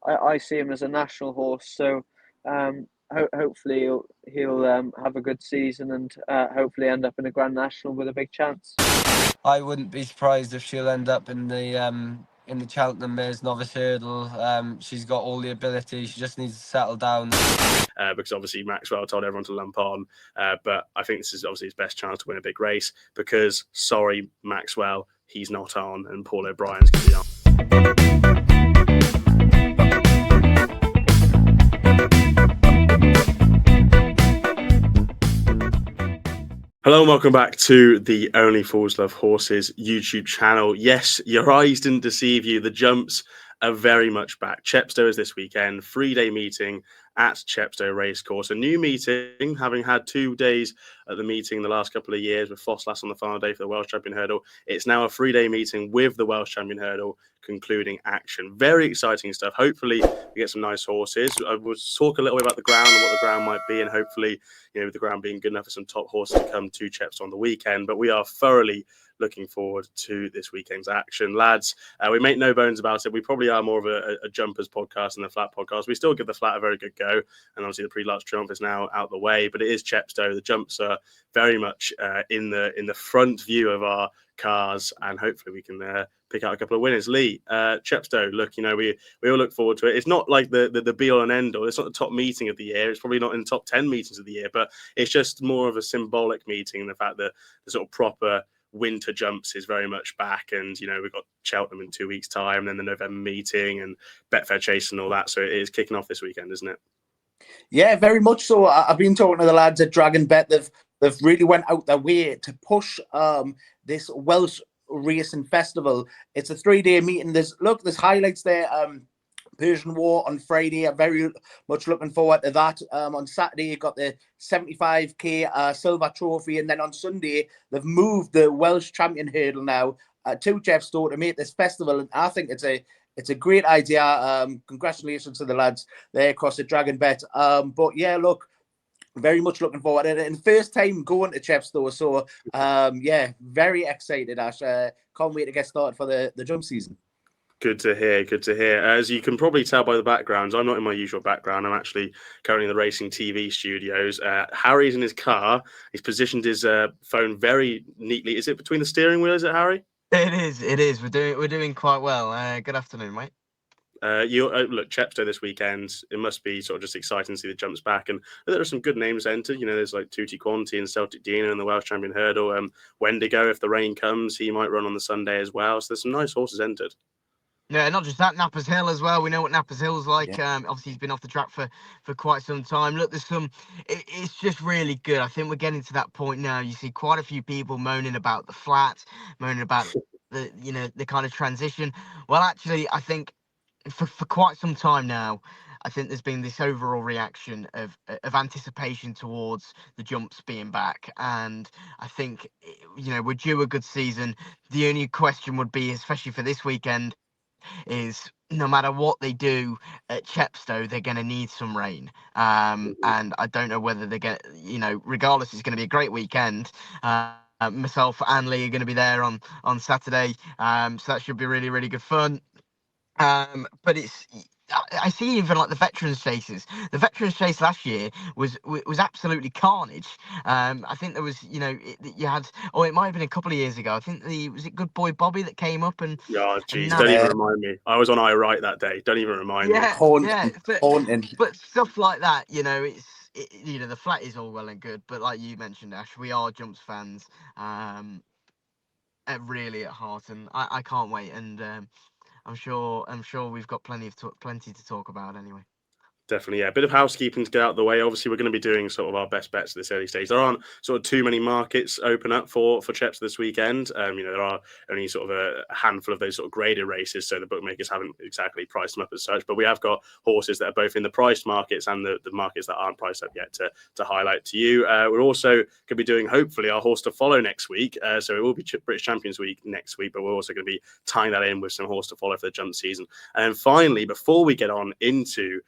I see him as a national horse. So hopefully he'll have a good season and hopefully end up in a Grand National with a big chance. I wouldn't be surprised if she'll end up in the Cheltenham Mares Novice Hurdle. She's got all the ability. She just needs to settle down. Because obviously Maxwell told everyone to lump on, but I think this is obviously his best chance to win a big race because, sorry, Maxwell, he's not on and Paul O'Brien's going to be on. Hello and welcome back to the Only Fools Love Horses YouTube channel. Yes, your eyes didn't deceive you. The jumps are very much back. Chepstow is this weekend, 3-day meeting at Chepstow Racecourse. A new meeting, having had 2 days at the meeting the last couple of years with Fosslas on the final day for the Welsh Champion Hurdle. It's now a 3-day meeting with the Welsh Champion Hurdle concluding action. Very exciting stuff. Hopefully we get some nice horses. I will talk a little bit about the ground and what the ground might be, and hopefully, with the ground being good enough for some top horses to come to Chepstow on the weekend. But we are thoroughly looking forward to this weekend's action. Lads, we make no bones about it. We probably are more of a jumpers podcast than a flat podcast. We still give the flat a very good go. And obviously the Pre-Large Triumph is now out the way, but it is Chepstow. The jumps are very much in the front view of our cars, and hopefully we can pick out a couple of winners. Lee, Chepstow, look, we all look forward to it. It's not like the be all and end all. It's not the top meeting of the year. It's probably not in the top 10 meetings of the year, but it's just more of a symbolic meeting in the fact that the sort of proper winter jumps is very much back, and we've got Cheltenham in 2 weeks' time, and then the November meeting and Betfair Chase and all that. So it is kicking off this weekend, isn't it? Yeah, very much so. I've been talking to the lads at Dragon Bet. They've really went out their way to push this Welsh Racing Festival. It's a 3-day meeting. There's highlights there. Persian War on Friday. I'm very much looking forward to that. On Saturday, you've got the 75k silver trophy, and then on Sunday, they've moved the Welsh Champion Hurdle now to Chepstow to make this festival, and I think it's a great idea. Congratulations to the lads there across the Dragon Bet. But yeah, look, very much looking forward to it. And first time going to Chepstow, so very excited, Ash. Can't wait to get started for the jump season. Good to hear. Good to hear. As you can probably tell by the backgrounds, I'm not in my usual background. I'm actually currently in the racing TV studios. Harry's in his car. He's positioned his phone very neatly. Is it between the steering wheel? Is it, Harry? It is. We're doing quite well. Good afternoon, mate. Look, Chepstow this weekend. It must be sort of just exciting to see the jumps back, and there are some good names entered. There's like Tutti Quanti and Celtic Dino and the Welsh Champion Hurdle. Wendigo, if the rain comes, he might run on the Sunday as well. So there's some nice horses entered. Yeah, not just that, Nappers Hill as well. We know what Nappers Hill's like. Yeah. Obviously, he's been off the track for quite some time. Look, it's just really good. I think we're getting to that point now. You see quite a few people moaning about the flat, moaning about the kind of transition. Well, actually, I think for quite some time now, I think there's been this overall reaction of anticipation towards the jumps being back. And I think, we're due a good season. The only question would be, especially for this weekend, is no matter what they do at Chepstow, they're going to need some rain. And I don't know whether they're going to, regardless, it's going to be a great weekend. Myself and Lee are going to be there on Saturday. So that should be really, really good fun. But I see even like the veterans chases. The veterans chase last year was absolutely carnage. I think there was, you had, it might have been a couple of years ago. I think was it Good Boy Bobby that came up and. Oh, geez, don't even remind me. I was on I Right that day. Don't even remind me. But stuff like that, it's. The flat is all well and good, but like you mentioned, Ash, we are jumps fans, really at heart, and I can't wait. And I'm sure we've got plenty to talk about anyway. Definitely, yeah. A bit of housekeeping to get out of the way. Obviously, we're going to be doing sort of our best bets at this early stage. There aren't sort of too many markets open up for Chepstow this weekend. There are only sort of a handful of those sort of graded races, so the bookmakers haven't exactly priced them up as such. But we have got horses that are both in the priced markets and the markets that aren't priced up yet to highlight to you. We're also going to be doing, hopefully, our horse to follow next week. So it will be British Champions Week next week, but we're also going to be tying that in with some horse to follow for the jump season. And then finally, before we get on into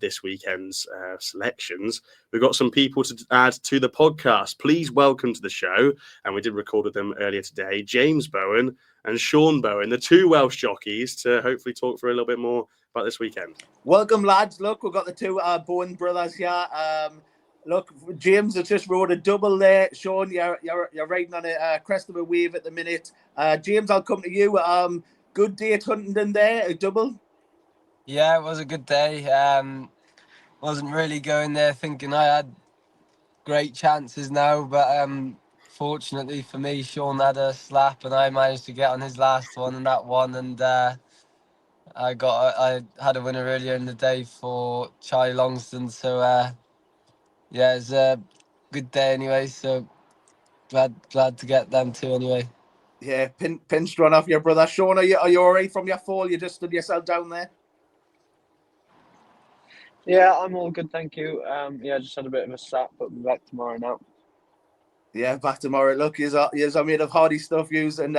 this weekend's selections, we've got some people to add to the podcast. Please welcome to the show, and we did record with them earlier today, James Bowen and Sean Bowen, the two Welsh jockeys, to hopefully talk for a little bit more about this weekend? Welcome, lads. Look, we've got the two Bowen brothers here. Look, James has just rode a double there. Sean, you're riding on a crest of a wave at the minute. James, I'll come to you. Good day at Huntingdon there, a double. Yeah, it was a good day. Wasn't really going there thinking I had great chances now, but fortunately for me, Sean had a slap and I managed to get on his last one and that one, and I had a winner earlier in the day for Charlie Longston. So yeah, it's a good day anyway. So glad to get them too anyway. Yeah, pinch run off your brother. Sean, are you all right from your fall? You just stood yourself down there. Yeah, I'm all good, thank you. Yeah, just had a bit of a slap, but we'll be back tomorrow now. Yeah, back tomorrow. Look, yous are made of hardy stuff, yous. And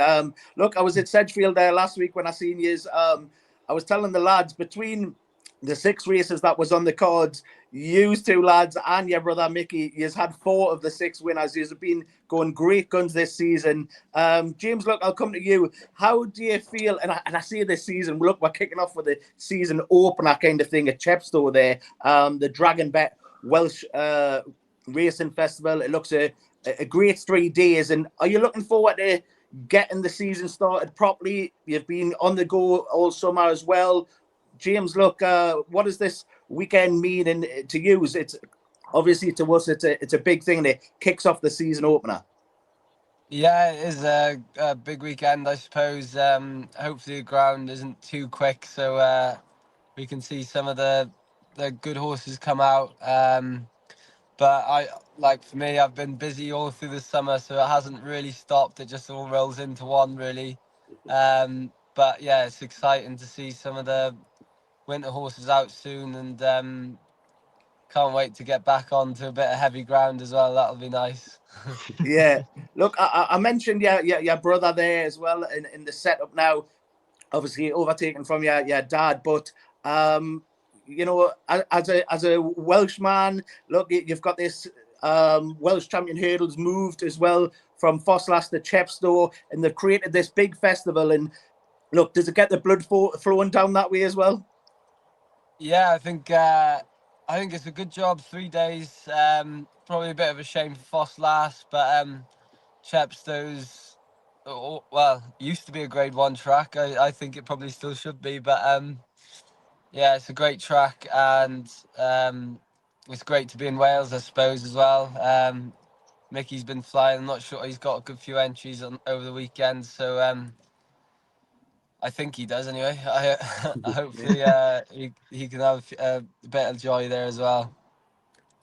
look, I was at Sedgefield there last week when I seen yous. I was telling the lads, between the 6 races that was on the cards, yous two lads and your brother Mickey, yous had 4 of the 6 winners. Yous have been going great guns this season. James, look, I'll come to you. How do you feel? And I say this season, look, we're kicking off with a season opener kind of thing at Chepstow there. The Dragon Bet Welsh Racing Festival. It looks a great 3 days. And are you looking forward to getting the season started properly? You've been on the go all summer as well. James, look, what does this weekend mean to you? It's obviously, to us, it's a big thing, and it kicks off the season opener. Yeah, it is a big weekend, I suppose. Hopefully the ground isn't too quick, so we can see some of the good horses come out. But for me, I've been busy all through the summer, so it hasn't really stopped. It just all rolls into one, really. But yeah, it's exciting to see some of the winter horses out soon, and can't wait to get back onto a bit of heavy ground as well. That'll be nice. Yeah. Look, I mentioned your brother there as well in the setup now, obviously overtaken from your dad, but you know, as a Welshman, look, you've got this Welsh champion hurdles moved as well from Fosslas to Chepstow, and they've created this big festival. And look, does it get the blood flowing down that way as well? Yeah, I think it's a good job. 3 days. Probably a bit of a shame for Fosslas, but Chepstow's used to be a Grade 1 track. I think it probably still should be, but yeah, it's a great track, and it's great to be in Wales, I suppose, as well. Mickey's been flying. I'm not sure, he's got a good few entries over the weekend, so I think he does anyway. Hopefully he can have a bit of joy there as well.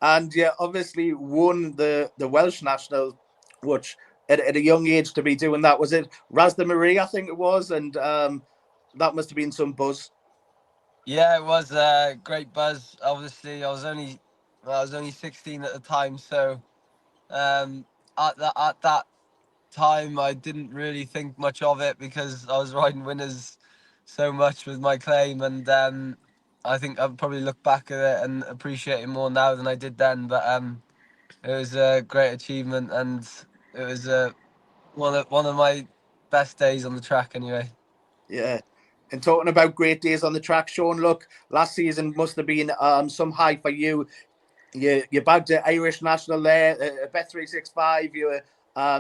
And yeah, obviously won the Welsh national, which at a young age to be doing that. Was it Rasda Marie, I think it was, and that must have been some buzz. Yeah, it was a great buzz. Obviously, I was only 16 at the time, so at that time I didn't really think much of it because I was riding winners so much with my claim, and I think I'll probably look back at it and appreciate it more now than I did then. But it was a great achievement, and it was one of my best days on the track anyway. Yeah. And talking about great days on the track, Sean, look, last season must have been some high for you. You bagged the Irish national there, a Bet365, you were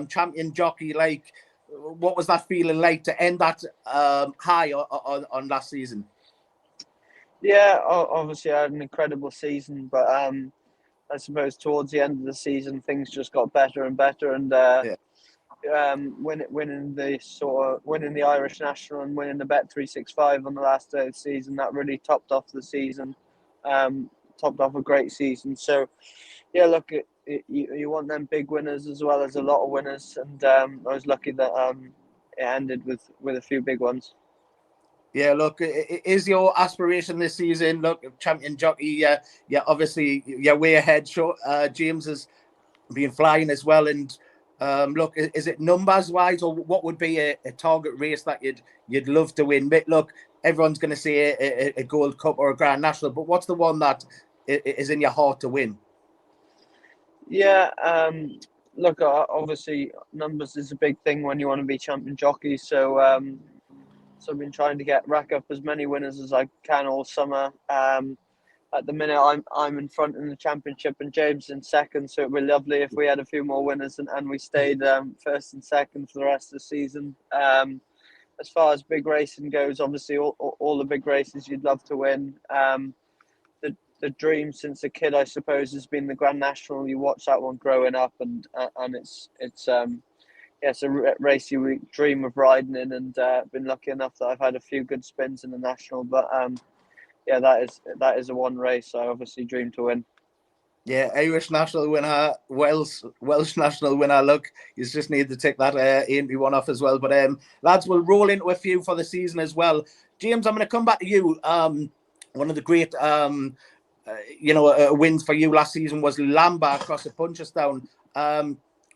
champion jockey. Like, what was that feeling like to end that high on last season? Yeah, obviously I had an incredible season, but I suppose towards the end of the season things just got better and better, and winning the Irish national and winning the Bet365 on the last day of the season, that really topped off the season, topped off a great season. So yeah, look, you want them big winners as well as a lot of winners, and I was lucky that it ended with a few big ones. Yeah, look, is your aspiration this season? Look, champion jockey, obviously you're way ahead. James has been flying as well, and look, is it numbers wise, or what would be a target race that you'd love to win? But look, everyone's going to say a Gold Cup or a Grand National, but what's the one that is in your heart to win? Yeah, look, obviously numbers is a big thing when you want to be champion jockey. So So I've been trying to rack up as many winners as I can all summer. At the minute, I'm in front in the championship and James in second. So it'd be lovely if we had a few more winners and we stayed first and second for the rest of the season. As far as big racing goes, obviously all the big races you'd love to win. The dream since a kid, I suppose, has been the Grand National. You watch that one growing up, and it's a race you dream of riding in, and been lucky enough that I've had a few good spins in the National. But that is a one race I obviously dream to win. Yeah, Irish national winner, Welsh national winner. Look, you just need to take that A&P one off as well. But lads, we'll roll into a few for the season as well. James, I'm going to come back to you. One of the great wins for you last season was Lamba across the Punchestown.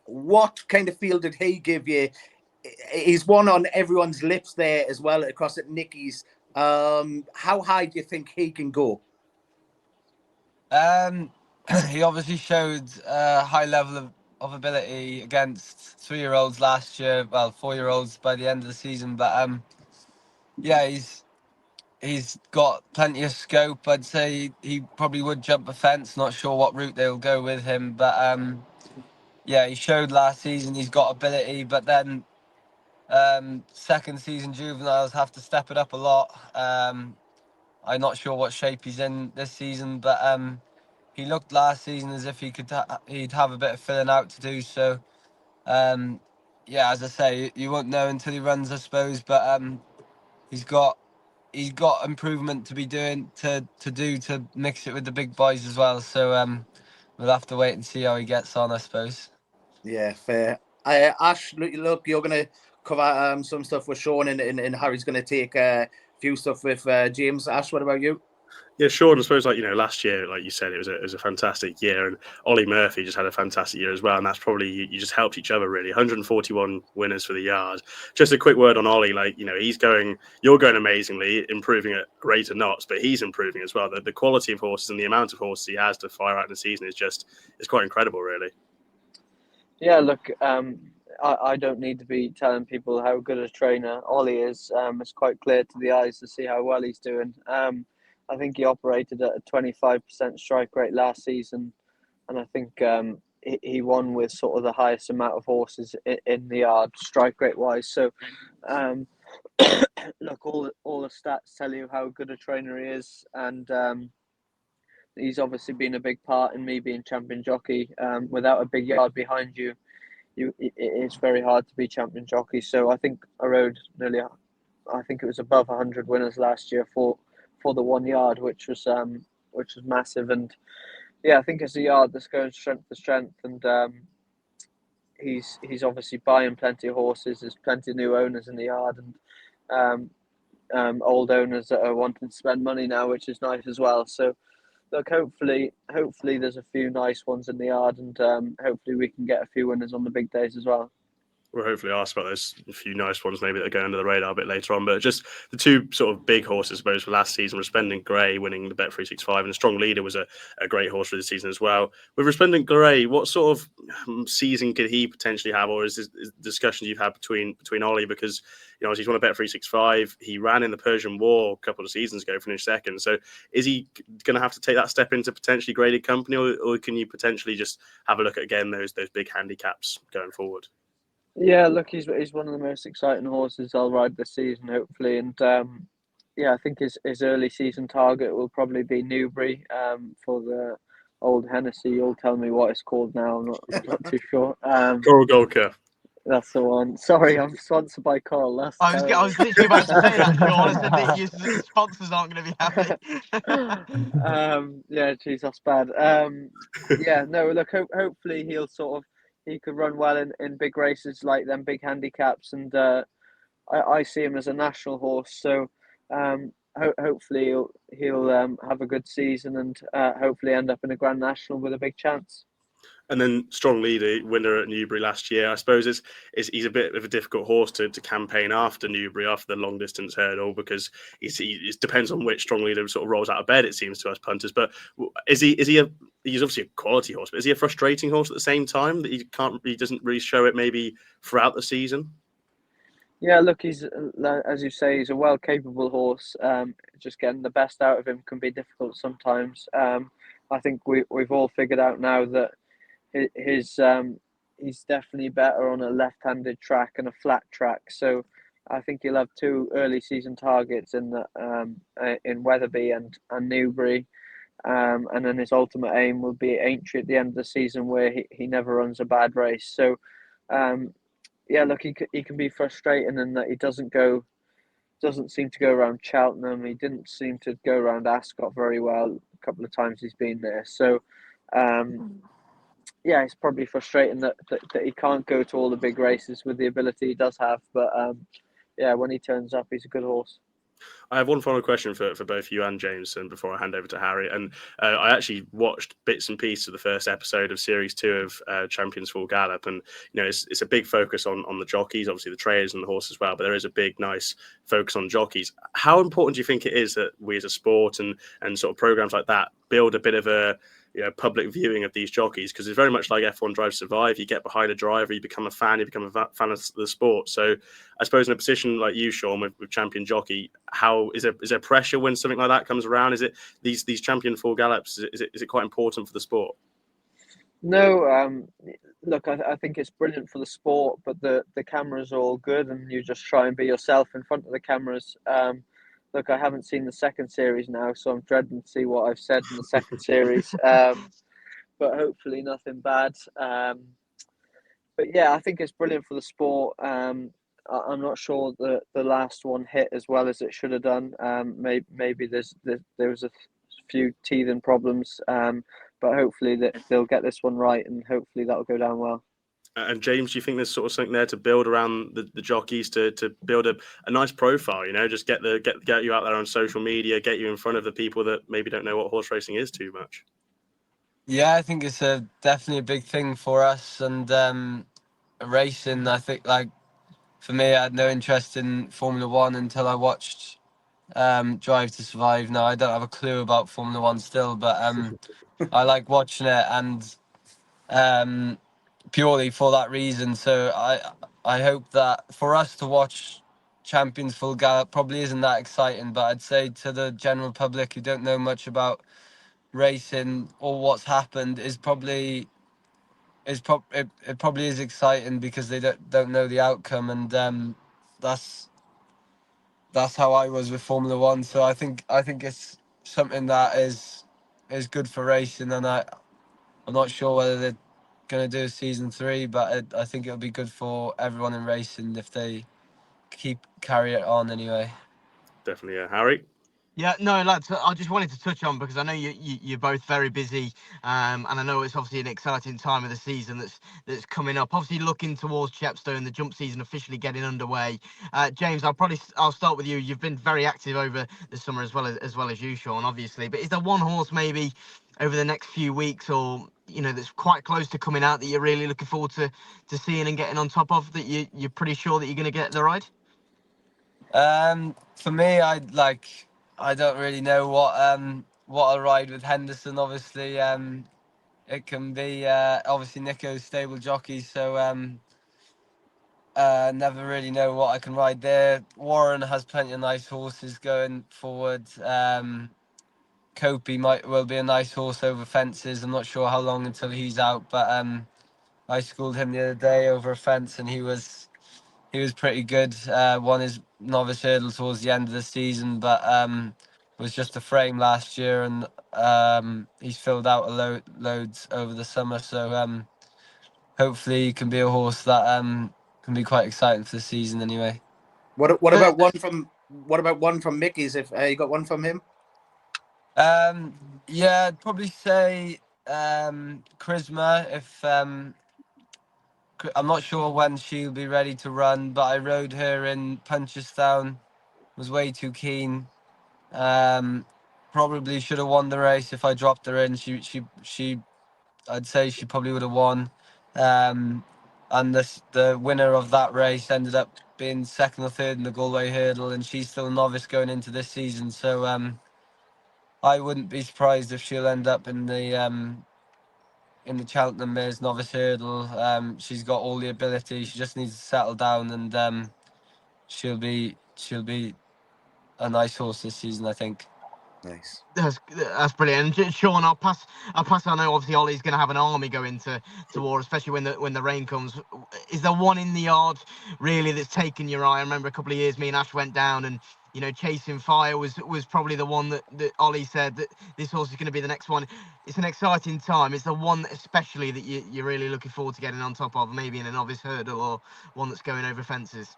What kind of feel did he give you? He's one on everyone's lips there as well across at Nicky's. How high do you think he can go? He obviously showed a high level of ability against 3-year-olds last year. Well, 4-year-olds by the end of the season. But he's got plenty of scope. I'd say he probably would jump a fence. Not sure what route they'll go with him, but he showed last season he's got ability. But then second season juveniles have to step it up a lot. I'm not sure what shape he's in this season, but he looked last season as if he'd have a bit of filling out to do. So as I say, you won't know until he runs, I suppose. But he's got improvement to be doing to mix it with the big boys as well. So we'll have to wait and see how he gets on, I suppose. Yeah, fair. Ash, look, you're going to cover some stuff with Sean, and Harry's going to take a few stuff with James. Ash, what about you? Yeah, Sean, I suppose, last year, like you said, it was a fantastic year, and Ollie Murphy just had a fantastic year as well, and that's probably, you just helped each other, really. 141 winners for the yard. Just a quick word on Ollie, you're going amazingly, improving at greater knots, but he's improving as well. The quality of horses and the amount of horses he has to fire out in the season is quite incredible, really. Yeah, look, I don't need to be telling people how good a trainer Ollie is. It's quite clear to the eyes to see how well he's doing. I think he operated at a 25% strike rate last season, and I think he won with sort of the highest amount of horses in the yard, strike rate wise. So, look, all the stats tell you how good a trainer he is, and he's obviously been a big part in me being champion jockey. Without a big yard behind you, it's very hard to be champion jockey. So I think I rode I think it was above 100 winners last year for the 1 yard, which was massive. And I think it's a yard that's going strength to strength, and he's obviously buying plenty of horses. There's plenty of new owners in the yard, and old owners that are wanting to spend money now, which is nice as well. So look, hopefully there's a few nice ones in the yard, and hopefully we can get a few winners on the big days as well. We'll hopefully ask about those few nice ones maybe that are going under the radar a bit later on. But just the two sort of big horses, I suppose, for last season, Resplendent Grey winning the Bet365, and Strong Leader was a great horse for the season as well. With Resplendent Grey, what sort of season could he potentially have, or is discussions you've had between Ollie? Because he's won a Bet365. He ran in the Persian War a couple of seasons ago, finished second. So is he going to have to take that step into potentially graded company, or can you potentially just have a look at again those big handicaps going forward? Yeah, look, he's one of the most exciting horses I'll ride this season, hopefully, and I think his early season target will probably be Newbury for the old Hennessy. You'll tell me what it's called now. I'm not too sure. Coral Gold Cup. That's the one. Sorry, I'm sponsored by Coral. I was literally about to say that, Sean. I said that your sponsors aren't going to be happy. Geez, that's bad. No, look, hopefully he could run well in big races like them, big handicaps, and I see him as a national horse. So hopefully he'll have a good season, and hopefully end up in a Grand National with a big chance. And then Strong Leader, winner at Newbury last year. I suppose he's a bit of a difficult horse to campaign after Newbury, after the long distance hurdle, because it depends on which Strong Leader sort of rolls out of bed, it seems to us punters. But he's obviously a quality horse, but is he a frustrating horse at the same time that he doesn't really show it maybe throughout the season? Yeah, look, he's as you say, he's a well capable horse. Just getting the best out of him can be difficult sometimes. I think we've all figured out now that his he's definitely better on a left-handed track and a flat track. So I think he'll have two early season targets in Wetherby and Newbury. And then his ultimate aim will be at Aintree at the end of the season, where he never runs a bad race. So, um, yeah, look, he can be frustrating in that he doesn't seem to go around Cheltenham. He didn't seem to go around Ascot very well a couple of times he's been there. So, yeah, it's probably frustrating that he can't go to all the big races with the ability he does have. But yeah, when he turns up, he's a good horse. I have one final question for both you and Jameson before I hand over to Harry. And I actually watched bits and pieces of the first episode of Series 2 of Champions Full Gallop. And, it's a big focus on the jockeys, obviously the trainers and the horse as well. But there is a big, nice focus on jockeys. How important do you think it is that we as a sport and sort of programs like that build a bit of a public viewing of these jockeys? Because it's very much like F1 Drive to Survive. You get behind a driver, you become a fan, you become a fan of the sport. So I suppose in a position like you, Sean, with champion jockey, how is there pressure when something like that comes around? Is it these champion full gallops? Is it quite important for the sport? No, look, I think it's brilliant for the sport, but the cameras are all good, and you just try and be yourself in front of the cameras. Look, I haven't seen the second series now, so I'm dreading to see what I've said in the second series. But hopefully nothing bad. But yeah, I think it's brilliant for the sport. I'm not sure that the last one hit as well as it should have done. Maybe there was a few teething problems, but hopefully they'll get this one right, and hopefully that'll go down well. And James, do you think there's sort of something there to build around the jockeys to build a nice profile? Just get you out there on social media, get you in front of the people that maybe don't know what horse racing is too much. Yeah, I think it's definitely a big thing for us, and racing. I think, like, for me, I had no interest in Formula One until I watched Drive to Survive. Now I don't have a clue about Formula One still, but I like watching it, and purely for that reason. So I hope that for us to watch Champions Full Gallop probably isn't that exciting, but I'd say to the general public who don't know much about racing or what's happened it probably is exciting because they don't know the outcome, and that's how I was with Formula One. So I think it's something that is good for racing, and I'm not sure whether they're going to do season 3, but I think it'll be good for everyone in racing if they carry it on anyway. Definitely, yeah. Harry? Yeah, no, lads, I just wanted to touch on, because I know you're both very busy, and I know it's obviously an exciting time of the season that's coming up. Obviously, looking towards Chepstow and the jump season officially getting underway. James, I'll start with you. You've been very active over the summer as well as you, Sean, obviously. But is there one horse maybe over the next few weeks, or that's quite close to coming out, that you're really looking forward to seeing and getting on top of, that you're pretty sure that you're going to get the ride? For me, I don't really know what I'll ride with Henderson. Obviously, it can be obviously Nico's stable jockey, so never really know what I can ride there. Warren has plenty of nice horses going forward. Copey will be a nice horse over fences. I'm not sure how long until he's out, but I schooled him the other day over a fence, and he was pretty good. Won his novice hurdle towards the end of the season, but was just a frame last year, and he's filled out loads over the summer. So hopefully he can be a horse that can be quite exciting for the season anyway. What about one from Mickey's? If you got one from him? Yeah, I'd probably say Charisma. If I'm not sure when she'll be ready to run, but I rode her in Punchestown. Was way too keen. Probably should have won the race if I dropped her in. She I'd say she probably would have won. And the winner of that race ended up being second or third in the Galway hurdle, and she's still a novice going into this season. So I wouldn't be surprised if she'll end up in the Cheltenham Mares novice hurdle. She's got all the ability. She just needs to settle down and she'll be a nice horse this season, I think. Nice. That's brilliant. And Sean, I'll pass. I know obviously Ollie's going to have an army going to war, especially when the rain comes. Is there one in the yard really that's taken your eye? I remember a couple of years me and Ash went down, and Chasing Fire was probably the one that Ollie said that this horse is going to be the next one. It's an exciting time. It's the one especially that you're really looking forward to getting on top of, maybe in a novice hurdle or one that's going over fences.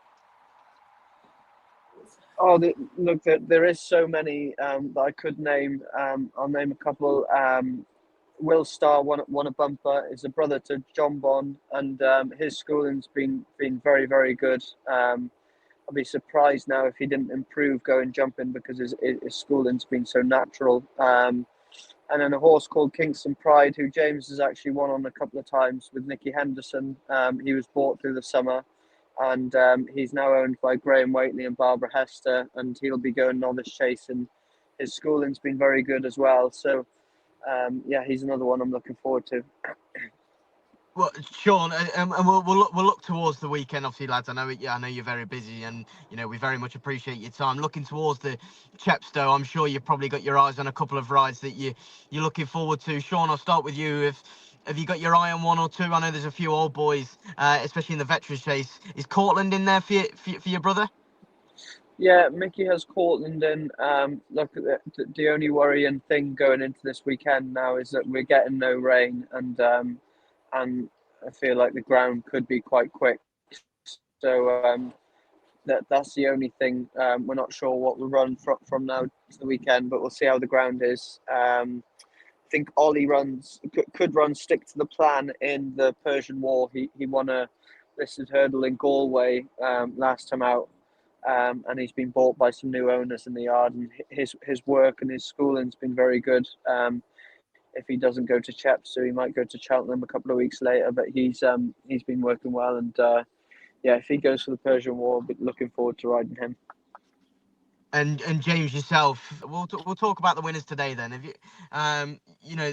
Oh, look, there is so many that I could name. I'll name a couple. Will Starr won a bumper. Is a brother to John Bond, and his schooling's been very, very good. I'd be surprised now if he didn't improve going jumping because his schooling's been so natural. And then a horse called Kingston Pride, who James has actually won on a couple of times with Nicky Henderson. He was bought through the summer, and he's now owned by Graham Waitley and Barbara Hester, and he'll be going novice chasing. His schooling's been very good as well. So, yeah, he's another one I'm looking forward to. Well, Sean, and we'll look towards the weekend, obviously, lads. I know you're very busy, and we very much appreciate your time. Looking towards the Chepstow, I'm sure you've probably got your eyes on a couple of rides that you're looking forward to. Sean, I'll start with you. Have you got your eye on one or two? I know there's a few old boys, especially in the veterans chase. Is Cortland in there for your brother? Yeah, Mickey has Cortland in. Look, the only worrying thing going into this weekend now is that we're getting no rain, and I feel like the ground could be quite quick. So that's the only thing. We're not sure what we'll run from now to the weekend, but we'll see how the ground is. I think Ollie could run stick to the plan in the Persian War. He won a listed hurdle in Galway last time out, and he's been bought by some new owners in the yard. And his work and his schooling's been very good. If he doesn't go to Chepstow, he might go to Cheltenham a couple of weeks later. But he's been working well, and yeah, if he goes for the Persian War, I'll be looking forward to riding him. And James, yourself, we'll talk about the winners today. Then, if you,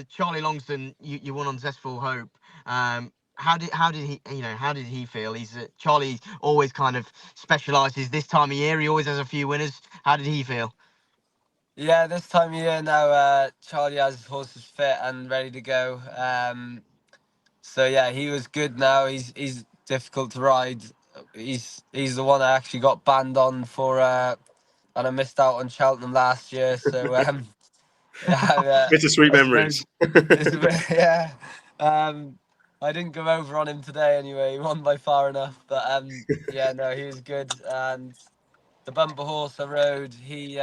Charlie Longston, you won on Zestful Hope. How did he feel? Charlie always kind of specialises this time of year. He always has a few winners. How did he feel? Yeah, this time of year now, Charlie has his horses fit and ready to go. So yeah, he was good now. He's difficult to ride. He's the one I actually got banned on for, and I missed out on Cheltenham last year. So yeah, Bittersweet memories. yeah. I didn't go over on him today anyway. He won by far enough, but yeah, no, he was good. And the bumper horse I rode, he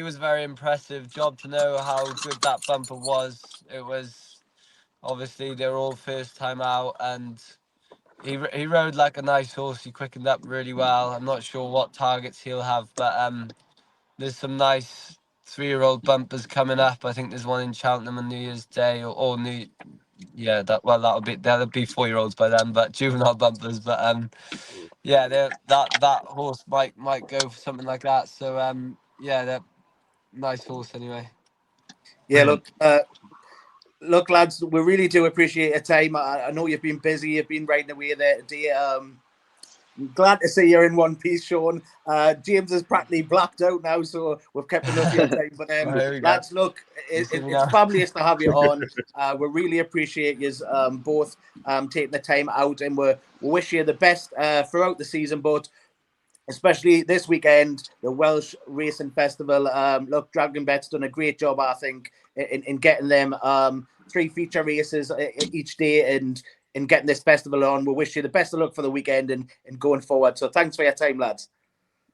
was very impressive. Job to know how good that bumper was. It was obviously they were all first time out, and he rode like a nice horse. He quickened up really well. I'm not sure what targets he'll have, but there's some nice 3-year-old bumpers coming up. I think there's one in Cheltenham on New Year's Day or New. Yeah, that'll be 4-year-olds by then, but juvenile bumpers. But yeah, that horse might go for something like that. So yeah, that nice horse anyway. Yeah, Brilliant. look, lads, we really do appreciate your time. I know you've been busy. You've been riding away there today. I'm glad to see you're in one piece, Sean. James is practically blacked out now, so we've kept enough of your time. But lads, look, it's fabulous to have you on. We really appreciate you both taking the time out, and we wish you the best throughout the season, but especially this weekend, the Welsh Racing Festival. Look, Dragon Bet's done a great job, I think, in getting them 3 feature races each day and in getting this festival on. We wish you the best of luck for the weekend and going forward. So thanks for your time, lads.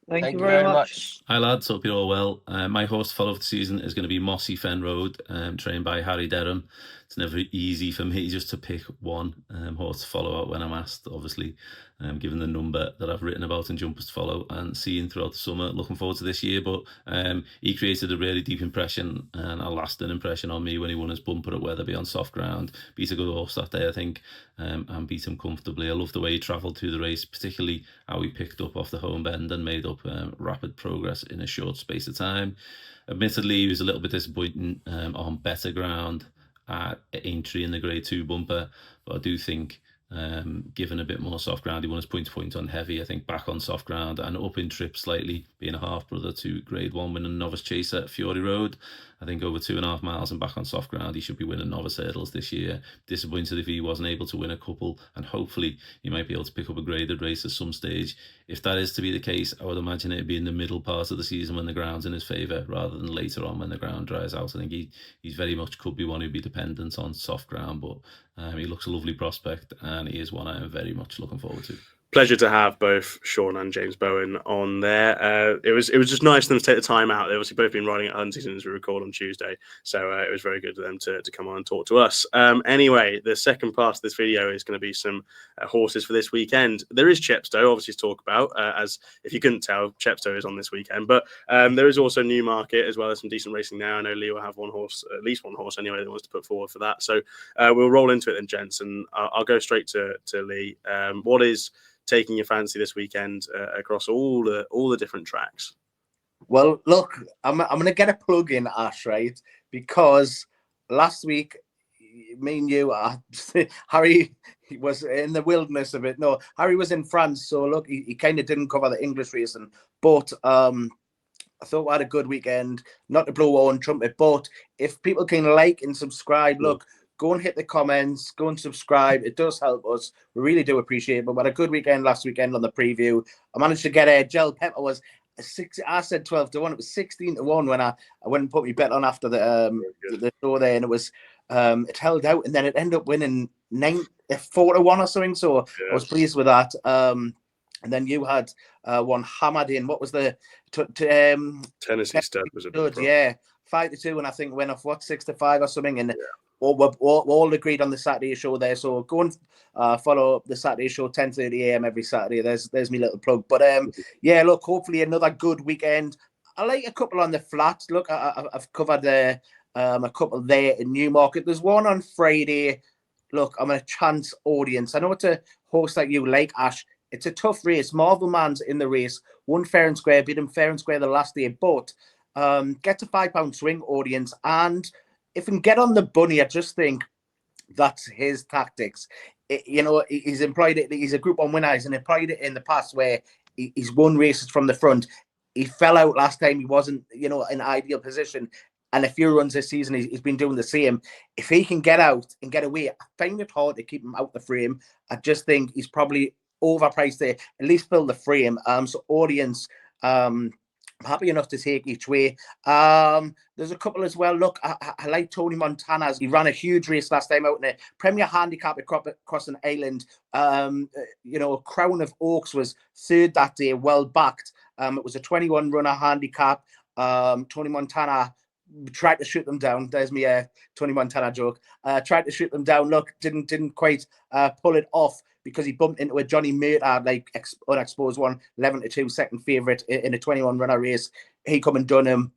Thank you very much. Hi lads, hope you're all well. My horse to follow for the season is going to be Mossy Fen Road, trained by Harry Derham. It's never easy for me just to pick one horse to follow out when I'm asked, obviously, given the number that I've written about in jumpers to follow and seen throughout the summer. Looking forward to this year, but he created a really deep impression and a lasting impression on me when he won his bumper at Wetherby on soft ground. Beat a good horse that day, I think, and beat him comfortably. I love the way he travelled through the race, particularly how he picked up off the home bend and made up rapid progress in a short space of time. Admittedly, he was a little bit disappointing on better ground at Aintree in the Grade 2 bumper, but I do think given a bit more soft ground. He won his point-to-point on heavy, I think, back on soft ground and up in trip slightly, being a half-brother to Grade 1 winning novice chaser at Fury Road. I think over 2.5 miles and back on soft ground, he should be winning novice hurdles this year. Disappointed if he wasn't able to win a couple, and hopefully he might be able to pick up a graded race at some stage. If that is to be the case, I would imagine it'd be in the middle part of the season when the ground's in his favour, rather than later on when the ground dries out. I think he's very much could be one who'd be dependent on soft ground, but he looks a lovely prospect, and he is one I am very much looking forward to. Pleasure to have both Sean and James Bowen on there. It was just nice of them to take the time out. They've obviously both been riding at Huntington as we record on Tuesday, so it was very good of them to come on and talk to us. Anyway, the second part of this video is going to be some horses for this weekend. There is Chepstow, obviously, to talk about, as if you couldn't tell, Chepstow is on this weekend, but there is also Newmarket as well as some decent racing there. I know Lee will have one horse, at least one horse anyway, that wants to put forward for that. So we'll roll into it then, gents, and I'll go straight to Lee. What is taking your fancy this weekend across all the different tracks? Well, look, I'm going to get a plug in, Ash, right? Because last week, me and you, Harry was in the wilderness a bit. No, Harry was in France, so look, he kind of didn't cover the English racing. But I thought we had a good weekend, not to blow our own trumpet, but if people can like and subscribe, look, go and hit the comments, go and subscribe. It does help us. We really do appreciate it. But we had a good weekend last weekend on the preview. I managed to get a gel pepper. Was I said 12-1. It was 16-1 when I went and put my bet on after the show there, and it was it held out, and then it ended up winning 4-1 or something. So yes. I was pleased with that. And then you had one hammered in. What was the Tennessee Stud was a big yeah, 5-2, and I think went off 6-5 or something, and. Yeah. We're all agreed on the Saturday show there, so go and follow the Saturday show 10:30 a.m. every Saturday. There's my little plug. But yeah, look, hopefully another good weekend. I like a couple on the flats. Look, I've covered a couple there in Newmarket. There's one on Friday. Look, I'm a chance audience. I know it's a horse that you like, Ash. It's a tough race. Marvel Man's in the race. Won fair and square, beat him fair and square the last day, but gets a £5 swing audience, and if we can get on the bunny, I just think that's his tactics. He's employed it. He's a Group 1 winner. He's employed it in the past where he's won races from the front. He fell out last time. He wasn't, in ideal position. And a few runs this season, he's been doing the same. If he can get out and get away, I find it hard to keep him out the frame. I just think he's probably overpriced there. At least fill the frame. So audience, I'm happy enough to take each way. There's a couple as well. Look, I like Tony Montana's. He ran a huge race last time out in a Premier Handicap across an island. Crown of Oaks was third that day, well backed. It was a 21 runner handicap. Tony Montana tried to shoot them down. There's me Tony Montana joke. Tried to shoot them down. Look, didn't quite pull it off, because he bumped into a Johnny Murtagh, unexposed one, 11-2, second favourite in a 21 runner race. He come and done him.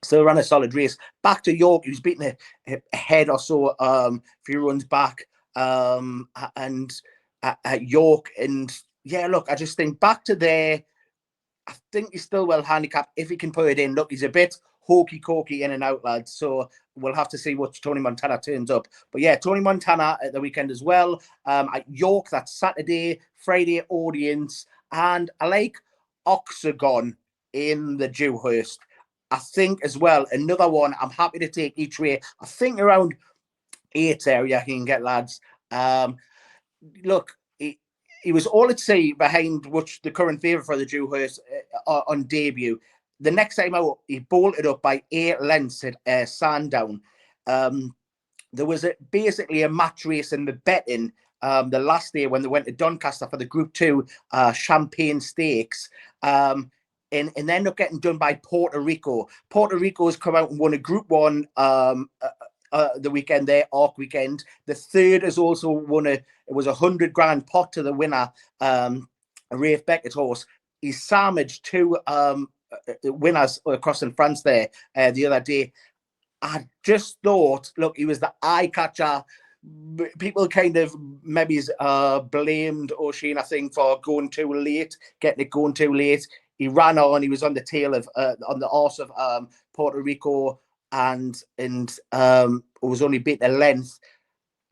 Still ran a solid race. Back to York, he was beating a head or so a few runs back, and at York. And yeah, look, I just think back to there, I think he's still well handicapped if he can put it in. Look, he's a bit hokey-cokey in and out, lads. So we'll have to see what Tony Montana turns up. But yeah, Tony Montana at the weekend as well. At York, that's Saturday, Friday audience. And I like Oxagon in the Dewhurst. I think as well, another one I'm happy to take each way. I think around 8 area he can get, lads. Look, he was all at sea behind the current favourite for the Dewhurst on debut. The next time out, he bolted up by 8 lengths at Sandown. There was basically a match race in the betting the last day when they went to Doncaster for the Group 2 Champagne Stakes. And they ended up getting done by Puerto Rico. Puerto Rico's come out and won a Group 1 the weekend there, Arc weekend. The third has also won it was a 100 grand pot to the winner, Rafe Beckett's horse. He sandwiched 2 winners across in France there the other day. I just thought, look, he was the eye catcher. People kind of maybe blamed O'Sheen, I think, for getting it going too late. He ran on. He was on the tail of on the arse of Puerto Rico, and was only beat a length.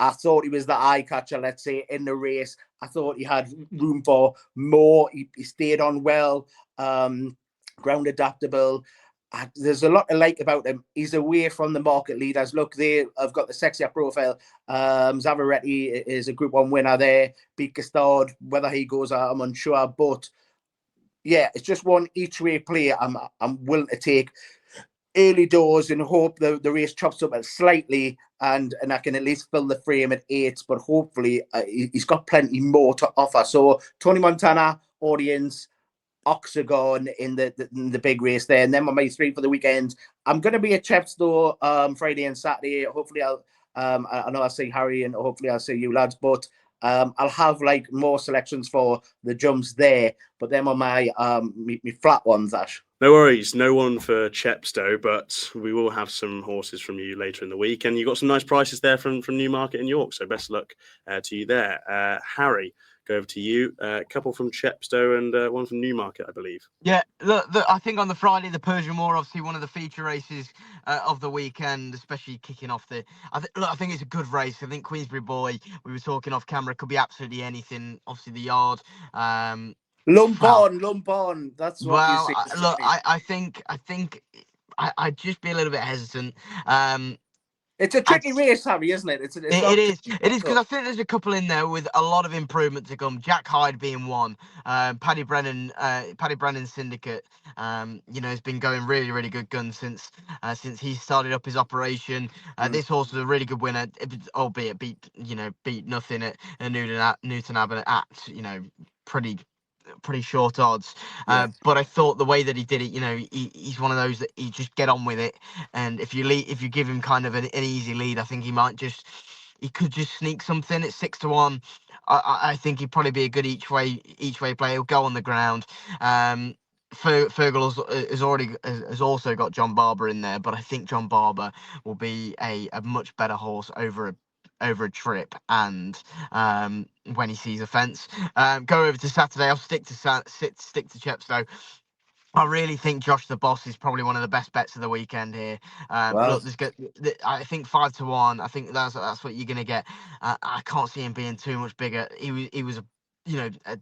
I thought he was the eye catcher, let's say, in the race. I thought he had room for more. He stayed on well, ground adaptable. There's a lot to like about him. He's away from the market leaders. Look, they have got the sexier profile. Zavaretti is a Group 1 winner there. Beat Gustard. Whether he goes out, I'm unsure. But yeah, it's just one each way play. I'm willing to take early doors and hope the race chops up slightly and I can at least fill the frame at 8. But hopefully he's got plenty more to offer. So Tony Montana, audience, Oxagon in the big race there, and then my 3 for the weekend. I'm going to be at Chepstow Friday and Saturday. Hopefully I know I'll see Harry and hopefully I'll see you lads, but I'll have like more selections for the jumps there, but them are my flat ones, Ash. No worries, no one for Chepstow, but we will have some horses from you later in the week, and you got some nice prices there from Newmarket and York, so best of luck to you there. Harry, go over to you. A couple from Chepstow and one from Newmarket, I believe. Yeah, look, I think on the Friday, the Persian War, obviously one of the feature races of the weekend, especially kicking off the. I think it's a good race. I think Queensbury Boy, we were talking off camera, could be absolutely anything. Obviously, the yard. Lump on. That's what you see. Look, I think I'd just be a little bit hesitant. It's a tricky race, Harry, isn't it? It is because I think there's a couple in there with a lot of improvement to come. Jack Hyde being one, Paddy Brennan Syndicate, has been going really, really good guns since he started up his operation. This horse was a really good winner, albeit beat nothing at Newton Abbott at pretty short odds, but I thought the way that he did it, he's one of those that he just get on with it, and if you give him kind of an easy lead, I think he could just sneak something at 6-1. I think he'd probably be a good each way player. He'll go on the ground. Fergal has also got John Barber in there, but I think John Barber will be a much better horse over a trip and when he sees a fence. Go over to Saturday. I'll stick to Chepstow. I really think Josh the Boss is probably one of the best bets of the weekend here. Look, I think 5-1. I think that's what you're gonna get. I can't see him being too much bigger. He was a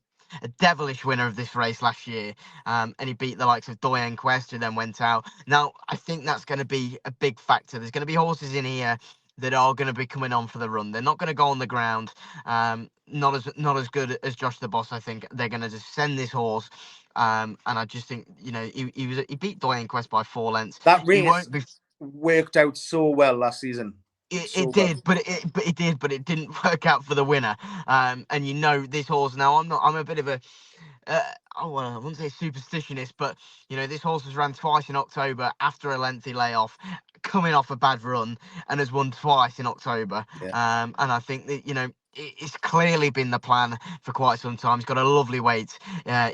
devilish winner of this race last year, and he beat the likes of Doyen Quest, who then went out. Now I think that's going to be a big factor. There's going to be horses in here that are going to be coming on for the run. They're not going to go on the ground. Not as good as Josh the Boss. I think they're going to just send this horse. And I just think he beat Doyen Quest by 4 lengths. That race worked out so well last season. It did, but it didn't work out for the winner. And this horse now. I'm a bit of a I wouldn't say superstitionist, but this horse was ran twice in October after a lengthy layoff, coming off a bad run, and has won twice in October. And I think that it's clearly been the plan for quite some time. He's got a lovely weight.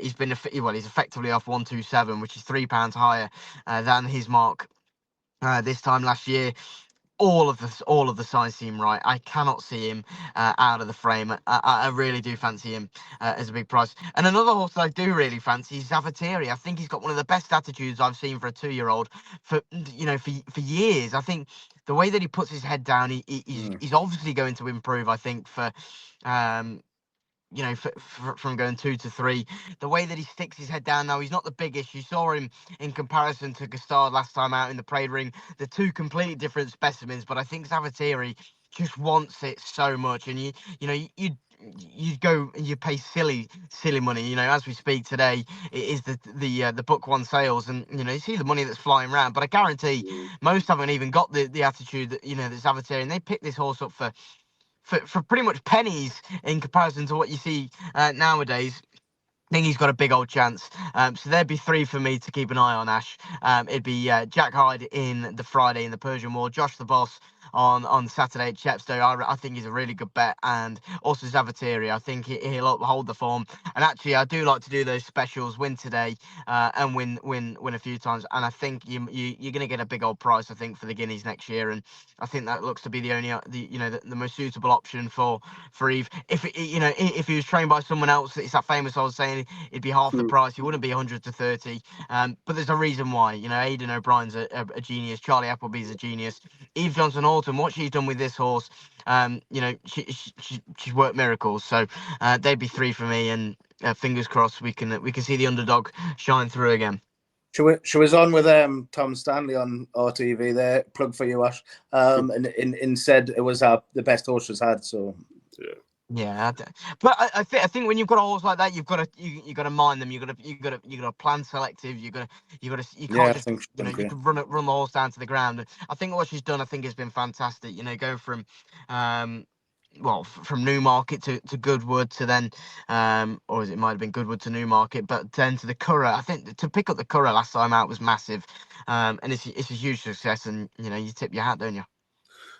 He's effectively off 127, which is £3 higher than his mark this time last year. All of the signs seem right. I cannot see him out of the frame. I really do fancy him as a big price. And another horse that I do really fancy is Zavateri. I think he's got one of the best attitudes I've seen for a 2-year-old for years. I think the way that he puts his head down, he's obviously going to improve. I think from going 2 to 3, the way that he sticks his head down now, he's not the biggest. You saw him in comparison to Gustard last time out in the parade ring. They're two completely different specimens, but I think Zavateri just wants it so much, and you go and you pay silly money. As we speak today, it is the book 1 sales, and you see the money that's flying around. But I guarantee most haven't even got the attitude that that Zavateri, and they pick this horse up for pretty much pennies in comparison to what you see nowadays. I think he's got a big old chance. So there'd be 3 for me to keep an eye on, Ash. It'd be Jack Hyde in the Friday in the Persian War, Josh the Boss on Saturday at Chepstow. I think he's a really good bet, and also Zavateri. I think he'll hold the form. And actually, I do like to do those specials: win today and win a few times. And I think you're going to get a big old price, I think, for the Guineas next year. And I think that looks to be the only the most suitable option for Eve. If he was trained by someone else, it's that famous I was saying, it'd be half the price. He wouldn't be 100 to 30. But there's a reason why. Aidan O'Brien's a genius. Charlie Appleby's a genius. Eve Johnson Alton, what she's done with this horse, she's worked miracles. So they'd be 3 for me, and fingers crossed we can see the underdog shine through again. She was on with Tom Stanley on RTV there. Plug for you, Ash. And said it was the best horse she's had. So yeah, but I think when you've got a horse like that, you've got to mind them. You got to plan selective. You can't just you can run the horse down to the ground. I think what she's done, has been fantastic. Go from from Newmarket to Goodwood to then, or it might have been Goodwood to Newmarket, but then to the Curragh. I think to pick up the Curragh last time out was massive, and it's a huge success. And you tip your hat, don't you?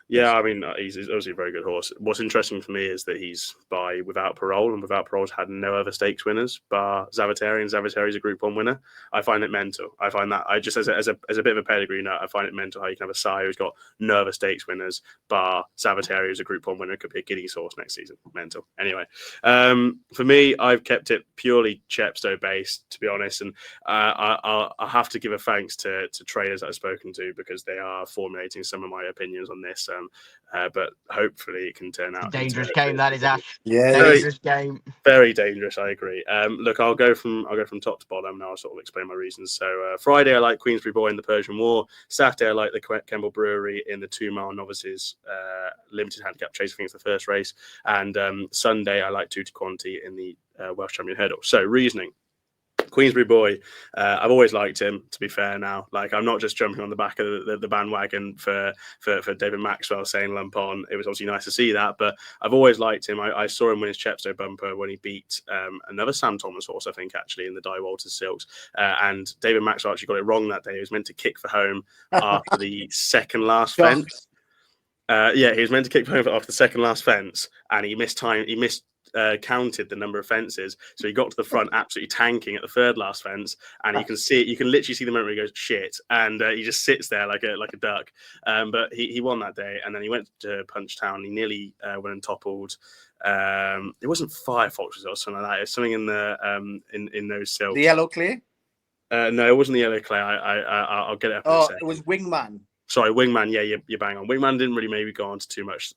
Yeah, I mean, he's obviously a very good horse. What's interesting for me is that he's by Without Parole, and Without Parole's had no other stakes winners bar Zavateri, and Zavateri's a Group 1 winner. I find it mental. I find that, as a bit of a pedigree nut, I find it mental how you can have a sire who's got no other stakes winners bar Zavateri, who's a Group 1 winner, could be a Guineas horse next season. Mental. Anyway, for me, I've kept it purely Chepstow based, to be honest, and I'll have to give a thanks to traders that I've spoken to, because they are formulating some of my opinions on this. But hopefully it can turn out. Dangerous game, that is, Ash. Yeah, dangerous game. Very dangerous. I agree. Look, I'll go from top to bottom now. I'll sort of explain my reasons. So Friday, I like Queensbury Boy in the Persian War. Saturday, I like the Kemble Brewery in the 2 mile novices limited handicap chase. I think it's the first race. And Sunday, I like Tutti Quanti in the Welsh Champion Hurdle. So reasoning. Queensbury Boy, I've always liked him, to be fair now. Like, I'm not just jumping on the back of the bandwagon for David Maxwell saying lump on. It was obviously nice to see that, but I've always liked him. I saw him win his Chepstow bumper when he beat another Sam Thomas horse, I think, actually, in the Di Walters Silks. And David Maxwell actually got it wrong that day. He was meant to kick for home after the second last fence. He was meant to kick for home after the second last fence, and he missed time. He counted the number of fences, so he got to the front absolutely tanking at the third last fence, and you can literally see the moment where he goes shit, and he just sits there like a duck. But he won that day, and then he went to Punchtown. He nearly went and toppled. It wasn't Firefoxes or something like that. It was something in the in those silks. The yellow clay. No, it wasn't the yellow clay. I'll get it up. Oh, it was Wingman. Sorry, Wingman. Yeah, you're bang on. Wingman didn't really maybe go on to too much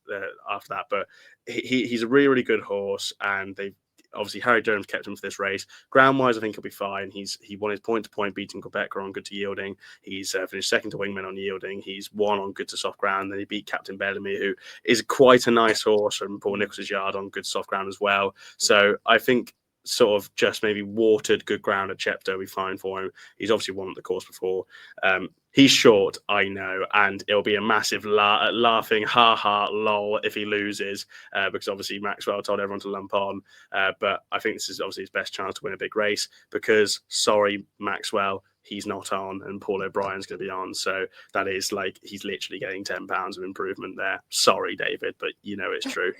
after that, but he's a really, really good horse, and they obviously Harry Derham's kept him for this race. Ground wise, I think he'll be fine. He won his point to point beating Quebecer on good to yielding. He's finished second to Wingman on yielding. He's won on good to soft ground. Then he beat Captain Bellamy, who is quite a nice horse from Paul Nichols's yard on good soft ground as well. So I think sort of just maybe watered good ground at Chepstow will be fine for him. He's obviously won the course before. He's short, I know, and it'll be a massive laughing ha lol if he loses, because obviously Maxwell told everyone to lump on. But I think this is obviously his best chance to win a big race, because sorry, Maxwell, he's not on, and Paul O'Brien's going to be on. So that is like, he's literally getting £10 of improvement there. Sorry, David, but you know it's true.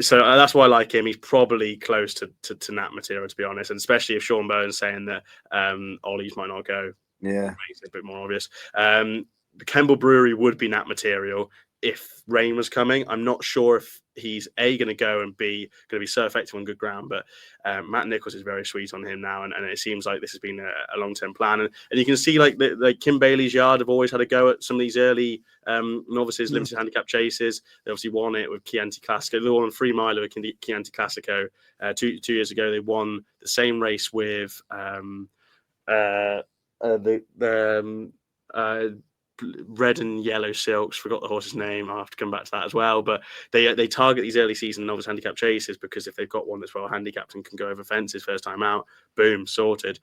So that's why I like him. He's probably close to Nat material, to be honest, and especially if Sean Bowen's saying that Ollie's might not go. Yeah, makes it a bit more obvious. The Kemble Brewery would be Nat material if rain was coming. I'm not sure if he's A, going to go, and B, going to be so effective on good ground. But Matt Nichols is very sweet on him now, and it seems like this has been a long-term plan. And you can see like the Kim Bailey's yard have always had a go at some of these early novices limited handicap chases. They obviously won it with Chianti Classico. They won on 3 mile with Chianti Classico 2 years ago. They won the same race with red and yellow silks. Forgot the horse's name. I'll have to come back to that as well. But they target these early season novice handicap chases, because if they've got one that's well handicapped and can go over fences first time out, boom, sorted.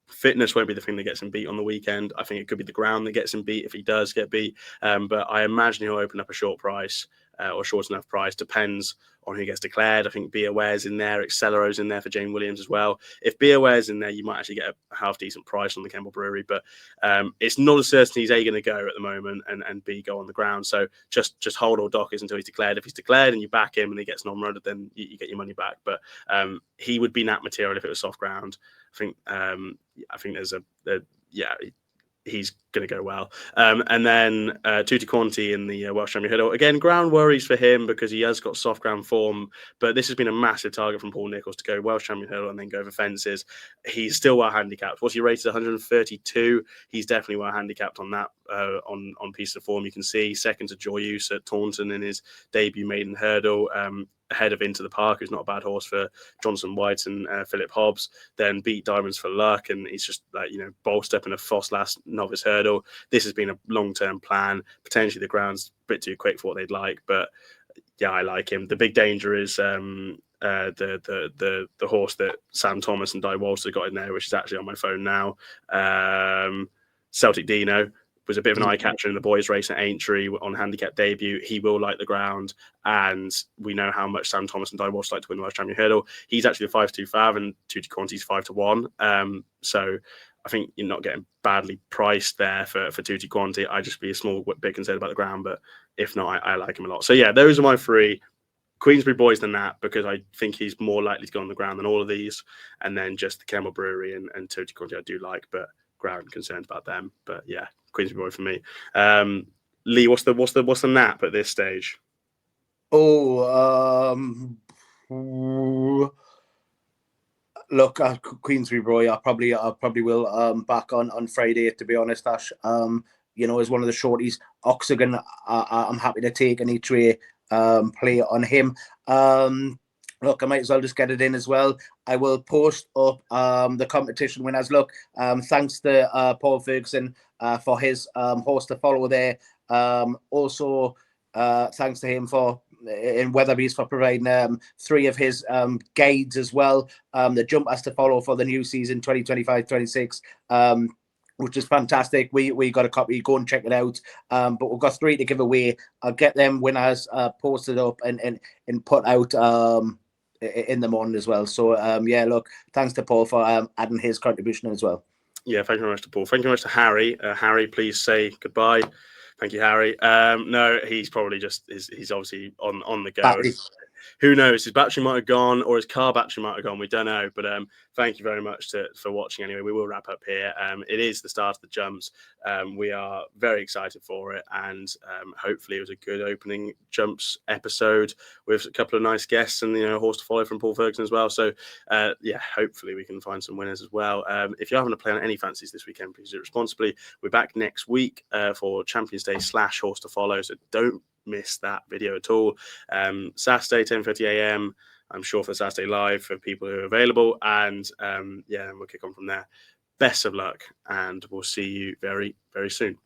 Fitness won't be the thing that gets him beat on the weekend. I think it could be the ground that gets him beat if he does get beat. But I imagine he'll open up a short price or short enough price. Depends on who gets declared. I think Be Aware's in there. Accelero's in there for Jane Williams as well. If Be Aware's in there, you might actually get a half decent price on the Kemble Brewery. But it's not a certainty he's A, going to go at the moment, and B, go on the ground. So just hold all dockers until he's declared. If he's declared and you back him and he gets non-runner, then you get your money back. But he would be Nat material if it was soft ground. I think there's he's going to go well. And then Tutti Quanti in the Welsh Champion Hurdle. Again, ground worries for him because he has got soft ground form, but this has been a massive target from Paul Nicholls to go Welsh Champion Hurdle and then go over fences. He's still well handicapped. What's he rated? 132. He's definitely well handicapped on that, on piece of form. You can see second to Joyous at Taunton in his debut maiden hurdle. Ahead of Into the Park, who's not a bad horse for Johnson White and Philip Hobbs, then beat Diamonds for Luck, and he's just bolstered up in a Foss last novice hurdle. This has been a long-term plan. Potentially the ground's a bit too quick for what they'd like, but yeah, I like him. The big danger is the horse that Sam Thomas and Di Walter got in there, which is actually on my phone now. Celtic Dino was a bit of an eye catcher in the boys' race at Aintree on handicap debut. He will like the ground, and we know how much Sam Thomas and Di Walsh like to win the Welsh Champion Hurdle. He's actually a 5-2 fav, and Tutti Quanti's 5-1. So I think you're not getting badly priced there for Tutti Quanti. I'd just be a small bit concerned about the ground, but if not, I like him a lot. So yeah, those are my three. Queensbury Boys than that, because I think he's more likely to go on the ground than all of these, and then just the Kemmel Brewery and Tutti Quanti I do like, but ground concerned about them. But yeah, Queensbury Boy for me. Lee, what's the nap at this stage? Look, Queensbury Boy, I probably will back on Friday, to be honest, Ash. As one of the shorties, Oxygen, I'm happy to take an each way play on him. Look, I might as well just get it in as well. I will post up the competition winners. Look, thanks to Paul Ferguson for his horse to follow there. Also, thanks to him in Weatherby's for providing 3 of his guides as well. The jump has to follow for the new season 2025-26. Which is fantastic. We got a copy. Go and check it out. But we've got 3 to give away. I'll get them winners posted up and put out in the morning as well. So yeah, look, thanks to Paul for adding his contribution as well. Yeah, thank you very much to Paul. Thank you very much to Harry. Harry, please say goodbye. Thank you, Harry. No, he's probably he's obviously on the go. Battery. Who knows? His battery might have gone, or his car battery might have gone. We don't know. But thank you very much for watching. Anyway, we will wrap up here. It is the start of the jumps. We are very excited for it, and hopefully it was a good opening jumps episode with a couple of nice guests and a horse to follow from Paul Ferguson as well. So yeah, hopefully we can find some winners as well. If you're having a play on any fancies this weekend, please do it responsibly. We're back next week for Champions Day / horse to follow. So don't miss that video at all. Saturday 10:30 a.m. I'm sure for Saturday Live for people who are available, and yeah, we'll kick on from there. Best of luck, and we'll see you very, very soon.